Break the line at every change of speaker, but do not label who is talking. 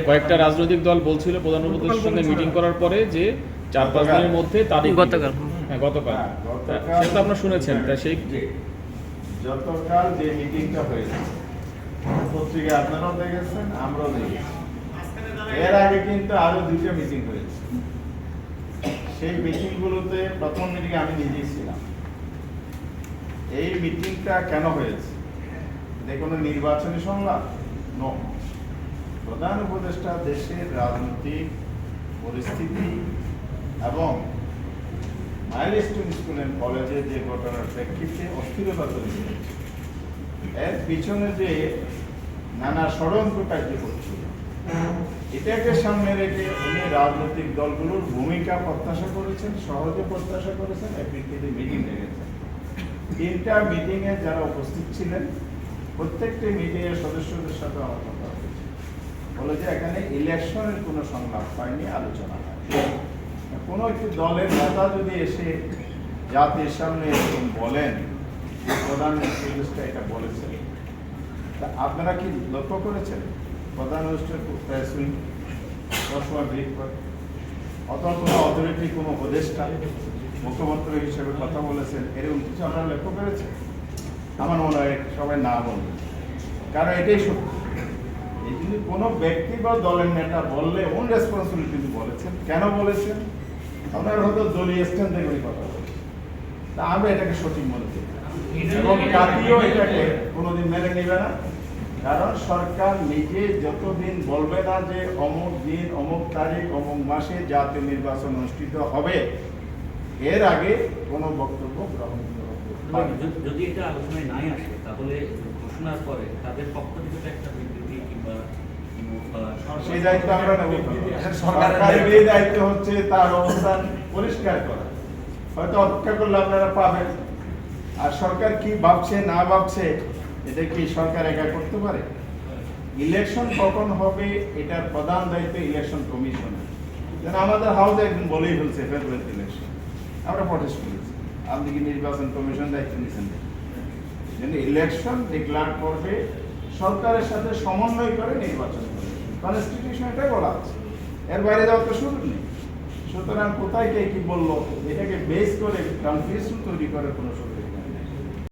কয়েকটা রাজনৈতিক দল বলছিল প্রধান উপদেষ্টার সঙ্গে মিটিং করার পরে যে 4-5 দিনের মধ্যে তারিখ
গতকাল
গতকাল সেটা আপনারা শুনেছেন তা সেই
গতকাল যে মিটিংটা হয়েছে পত্রিকায় আপনারাও দেখেছেন আমরাও দেখেছি এর আগে কিন্তু আরো 2টা মিটিং হয়েছে সেই মিটিংগুলোতে প্রথম মিটিংয়ে আমি নিজেই ছিলাম এই মিটিংটা কেন হয়েছে এটা কোনো নির্বাচনী সংলাপ নো প্রধান উপদেষ্টা দেশের রাজনৈতিক পরিস্থিতি এবং মাইলস্টোন স্কুল অ্যান্ড কলেজে যে ঘটনার প্রেক্ষিতে অস্থিরতা তৈরি হয়েছে এর পিছনে যে নানা ষড়যন্ত্র কার্য করছিল এটাকে সামনে রেখে উনি রাজনৈতিক দলগুলোর ভূমিকা প্রত্যাশা করেছেন সহজে প্রত্যাশা করেছেন এপ্রিলতে মিটিং রেখেছেন 3টা মিটিংয়ে যারা উপস্থিত ছিলেন প্রত্যেকটি মিটিংয়ের সদস্যদের সাথে আমার কথা হয়েছে বলে যে এখানে ইলেকশনের কোনো সংলাপ হয়নি আলোচনা হয় কোনো একটি দলের নেতা যদি এসে জাতির সামনে এরকম বলেন প্রধান উপদেষ্টা এটা বলেছেন তা আপনারা কি লক্ষ্য করেছেন প্রধান উপদেষ্টার প্রেস উইং সবসময় ব্রিফ করে অথবা কোনো অথরিটি কোনো উপদেষ্টা মুখ্যমন্ত্রী হিসেবে কথা বলেছেন এরকম কিছু আপনারা লক্ষ্য করেছেন আমার মনে হয় সবাই না বলবেন কারণ এটাই সত্য এই যদি কোনো ব্যক্তি বা দলের নেতা বললে ওন রেসপন্সিবিলিটি বলেছেন কেন বলেছেন আপনার হয়তো দলীয় স্ট্যান্ড থেকে কথা বলেছেন তা আমি এটাকে সঠিক মনে করি এবং জাতীয় এটাকে কোনোদিন মেনে নেবে না কারণ সরকার নিজে যতদিন বলবে না যে অমুক দিন অমুক তারিখ অমুক মাসে জাতীয় নির্বাচন অনুষ্ঠিত হবে এর আগে কোনো বক্তব্য গ্রহণ
যদি এটা আলোচনায় নাই আসে তাহলে ঘোষণার পরে তাদের পক্ষ থেকে একটা বিবৃতি কিংবা
সেই দায়িত্ব আমরা নেব সরকারের এই দায়িত্ব হচ্ছে তার অবস্থান পরিষ্কার করা হয়তো অপেক্ষা করলে আপনারা পাবেন আর সরকার কি ভাবছে না ভাবছে এটা কি সরকার একা করতে পারে ইলেকশন কখন হবে এটার প্রধান দায়িত্ব ইলেকশন কমিশন যেন আমাদের হাউসে একদিন বলেই ফেলছে ফেব্রুয়ারি ইলেকশন আমরা প্রটেস্ট করেছি আপনি কি নির্বাচন কমিশন দায়িত্ব নিচ্ছেন যেন ইলেকশন ডিক্লেয়ার করবে সরকারের সাথে সমন্বয় করে নির্বাচন করবে কনস্টিটিউশন এটাই বলা আছে এর বাইরে যাওয়ার তো সুযোগ নেই সুতরাং কোথায় কে কি বললো এটাকে বেস করে কনফিউশন তৈরি করার কোনো সুযোগ